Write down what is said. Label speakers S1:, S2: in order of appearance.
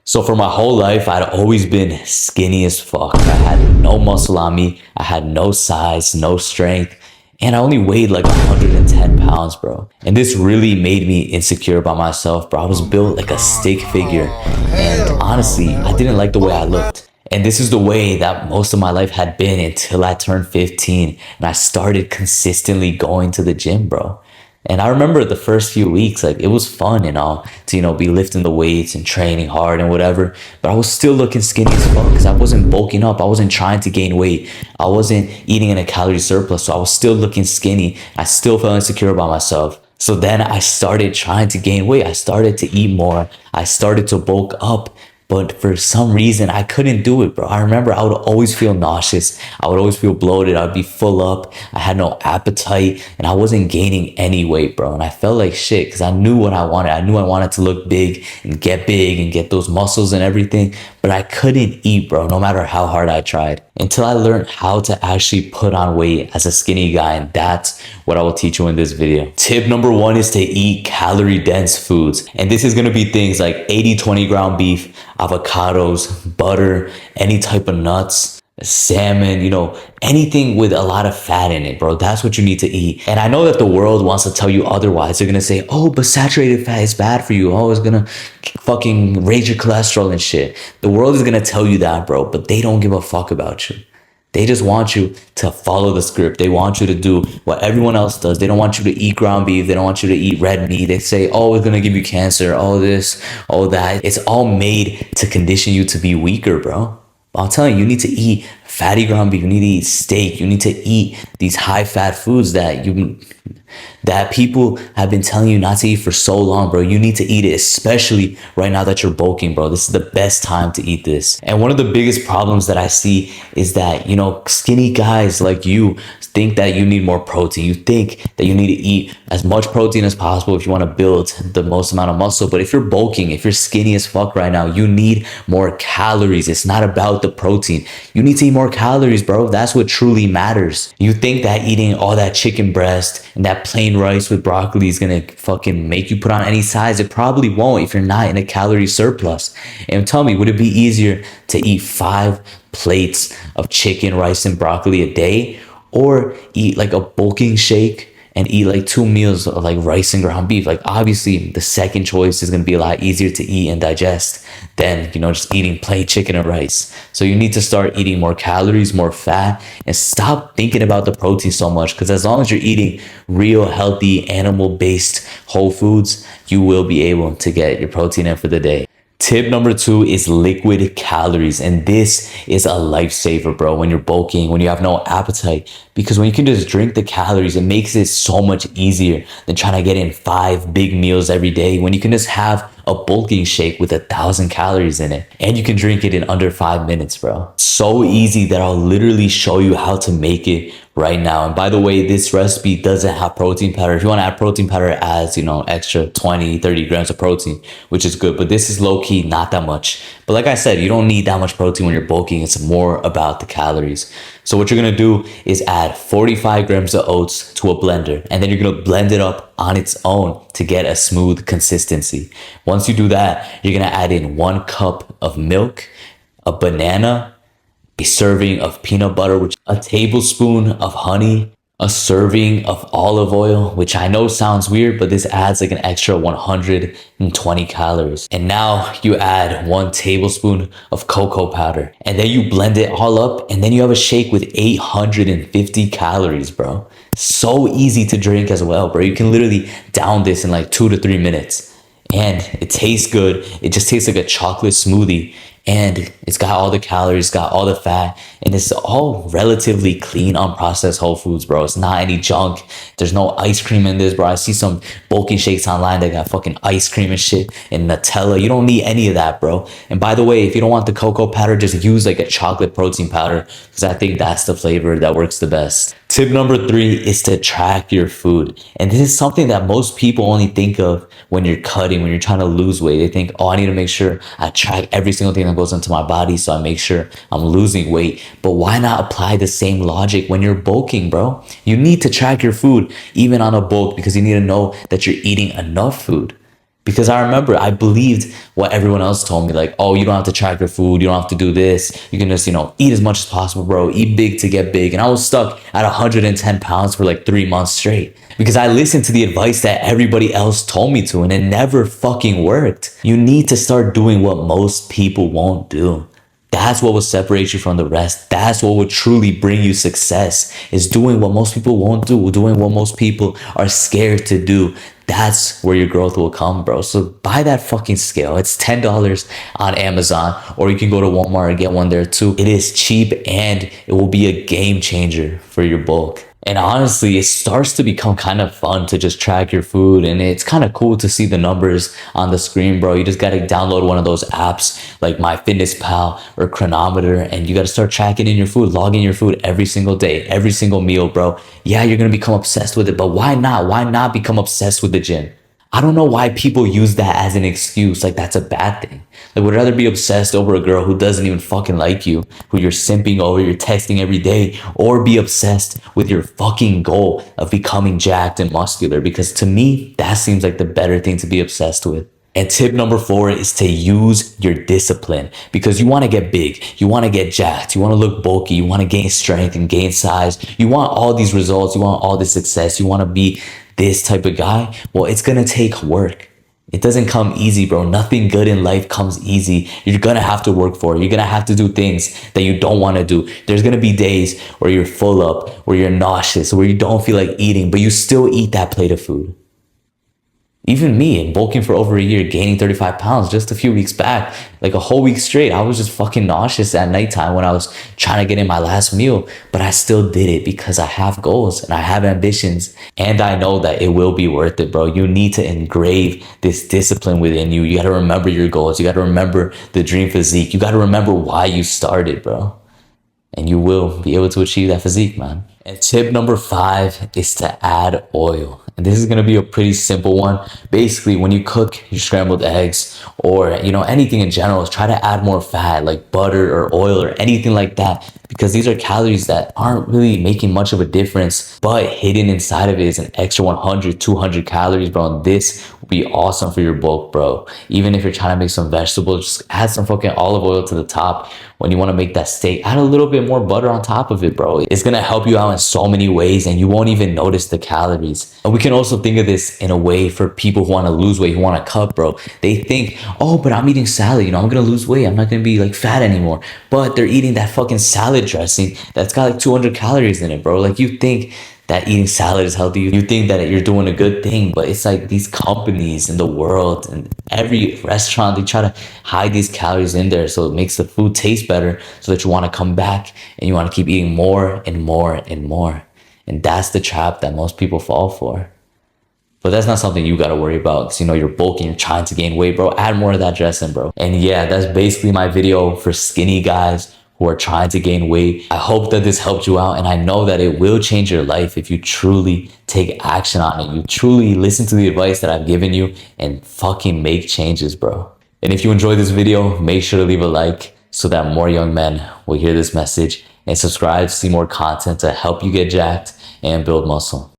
S1: So for my whole life, I'd always been skinny as fuck. I had no muscle on me. I had no size, no strength. And I only weighed like 110 pounds, bro. And this really made me insecure about myself, bro. I was built like a stick figure. And honestly, I didn't like the way I looked. And this is the way that most of my life had been until I turned 15 and I started consistently going to the gym, bro. And I remember the first few weeks, like it was fun and all to, be lifting the weights and training hard and whatever. But I was still looking skinny as fuck because I wasn't bulking up. I wasn't trying to gain weight. I wasn't eating in a calorie surplus. So I was still looking skinny. I still felt insecure about myself. So then I started trying to gain weight. I started to eat more. I started to bulk up. But for some reason, I couldn't do it, bro. I remember I would always feel nauseous. I would always feel bloated. I'd be full up. I had no appetite and I wasn't gaining any weight, bro. And I felt like shit because I knew what I wanted. I knew I wanted to look big and get those muscles and everything. But I couldn't eat, bro, no matter how hard I tried. Until I learned how to actually put on weight as a skinny guy. And that's what I will teach you in this video. Tip number one is to eat calorie dense foods. And this is going to be things like 80-20 ground beef, avocados, butter, any type of nuts, salmon, anything with a lot of fat in it, bro. That's what you need to eat. And I know that the world wants to tell you otherwise. They're going to say, oh, but saturated fat is bad for you. Oh, it's going to fucking raise your cholesterol and shit. The world is going to tell you that, bro, but they don't give a fuck about you. They just want you to follow the script. They want you to do what everyone else does. They don't want you to eat ground beef. They don't want you to eat red meat. They say, oh, it's going to give you cancer. Oh, this, oh, that. It's all made to condition you to be weaker, bro. I'm telling you, you need to eat fatty ground beef. You need to eat steak. You need to eat these high fat foods that people have been telling you not to eat for so long, bro. You need to eat it, especially right now that you're bulking, bro. This is the best time to eat this. And one of the biggest problems that I see is that, skinny guys like you think that you need more protein. You think that you need to eat as much protein as possible if you want to build the most amount of muscle. But if you're bulking, if you're skinny as fuck right now, you need more calories. It's not about the protein. You need to eat more calories, bro. That's what truly matters. You think that eating all that chicken breast and that plain rice with broccoli is gonna fucking make you put on any size. It probably won't if you're not in a calorie surplus. And tell me, would it be easier to eat 5 plates of chicken, rice, and broccoli a day, or eat like a bulking shake and eat like 2 meals of like rice and ground beef? Like obviously the second choice is going to be a lot easier to eat and digest than, just eating plain chicken and rice. So you need to start eating more calories, more fat, and stop thinking about the protein so much. Because as long as you're eating real, healthy, animal-based whole foods, you will be able to get your protein in for the day. Tip number 2 is liquid calories. And this is a lifesaver, bro, when you're bulking, when you have no appetite. Because when you can just drink the calories, it makes it so much easier than trying to get in 5 big meals every day. When you can just have a bulking shake with 1,000 calories in it. And you can drink it in under 5 minutes, bro. So easy that I'll literally show you how to make it right now. And by the way, this recipe doesn't have protein powder. If you want to add protein powder, it adds, extra 20-30 grams of protein, which is good. But this is low-key, not that much. But like I said, you don't need that much protein when you're bulking. It's more about the calories. So what you're going to do is add 45 grams of oats to a blender. And then you're going to blend it up on its own to get a smooth consistency. Once you do that, you're going to add in 1 cup of milk, a banana, a serving of peanut butter, a tablespoon of honey, a serving of olive oil, which I know sounds weird, but this adds like an extra 120 calories. And now you add 1 tablespoon of cocoa powder, and then you blend it all up, and then you have a shake with 850 calories, bro. So easy to drink as well, bro. You can literally down this in like 2 to 3 minutes. And it tastes good. It just tastes like a chocolate smoothie. And it's got all the calories, got all the fat, and it's all relatively clean, unprocessed whole foods, bro. It's not any junk. There's no ice cream in this, bro. I see some bulking shakes online that got fucking ice cream and shit and Nutella. You don't need any of that, bro. And by the way, if you don't want the cocoa powder, just use like a chocolate protein powder, because I think that's the flavor that works the best. Tip number 3 is to track your food. And this is something that most people only think of when you're cutting, when you're trying to lose weight. They think, oh, I need to make sure I track every single thing that goes into my body so I make sure I'm losing weight. But why not apply the same logic when you're bulking, bro? You need to track your food even on a bulk, because you need to know that you're eating enough food. Because I remember I believed what everyone else told me, like, oh, you don't have to track your food, you don't have to do this, you can just, eat as much as possible, bro, eat big to get big. And I was stuck at 110 pounds for like 3 months straight because I listened to the advice that everybody else told me to, and it never fucking worked. You need to start doing what most people won't do. That's what will separate you from the rest. That's what will truly bring you success, is doing what most people won't do, doing what most people are scared to do. That's where your growth will come, bro. So buy that fucking scale. It's $10 on Amazon, or you can go to Walmart and get one there too. It is cheap and it will be a game changer for your bulk. And honestly, it starts to become kind of fun to just track your food, and it's kind of cool to see the numbers on the screen, bro. You just got to download one of those apps like MyFitnessPal or Chronometer, and you got to start tracking in your food, logging your food every single day, every single meal, bro. Yeah, you're going to become obsessed with it, but why not? Why not become obsessed with the gym? I don't know why people use that as an excuse, like that's a bad thing. Like, would rather be obsessed over a girl who doesn't even fucking like you, who you're simping over, you're texting every day, or be obsessed with your fucking goal of becoming jacked and muscular? Because to me, that seems like the better thing to be obsessed with. And tip number 4 is to use your discipline, because you want to get big, you want to get jacked, you want to look bulky, you want to gain strength and gain size, you want all these results, you want all this success, you want to be this type of guy. Well, it's going to take work. It doesn't come easy, bro. Nothing good in life comes easy. You're going to have to work for it. You're going to have to do things that you don't want to do. There's going to be days where you're full up, where you're nauseous, where you don't feel like eating, but you still eat that plate of food. Even me, bulking for over a year, gaining 35 pounds just a few weeks back, like a whole week straight, I was just fucking nauseous at nighttime when I was trying to get in my last meal. But I still did it because I have goals and I have ambitions. And I know that it will be worth it, bro. You need to engrave this discipline within you. You got to remember your goals. You got to remember the dream physique. You got to remember why you started, bro. And you will be able to achieve that physique, man. And tip number 5 is to add oil. And this is going to be a pretty simple one. Basically, when you cook your scrambled eggs or, anything in general, try to add more fat like butter or oil or anything like that, because these are calories that aren't really making much of a difference, but hidden inside of it is an extra 100, 200 calories, bro. And this will be awesome for your bulk, bro. Even if you're trying to make some vegetables, just add some fucking olive oil to the top. When you want to make that steak, add a little bit more butter on top of it, bro. It's going to help you out in so many ways, and you won't even notice the calories. And we can also think of this in a way for people who want to lose weight, who want to cut, bro. They think, oh, but I'm eating salad, I'm going to lose weight. I'm not going to be like fat anymore. But they're eating that fucking salad dressing that's got like 200 calories in it, bro. Like, you think that eating salad is healthy, you think that you're doing a good thing, but it's like these companies in the world and every restaurant, they try to hide these calories in there so it makes the food taste better, so that you want to come back and you want to keep eating more and more and more. And that's the trap that most people fall for. But that's not something you got to worry about, because you're bulking, you're trying to gain weight, bro. Add more of that dressing, bro. And yeah, that's basically my video for skinny guys who are trying to gain weight. I hope that this helped you out, and I know that it will change your life if you truly take action on it. You truly listen to the advice that I've given you and fucking make changes, bro. And if you enjoyed this video, make sure to leave a like so that more young men will hear this message, and subscribe to see more content to help you get jacked and build muscle.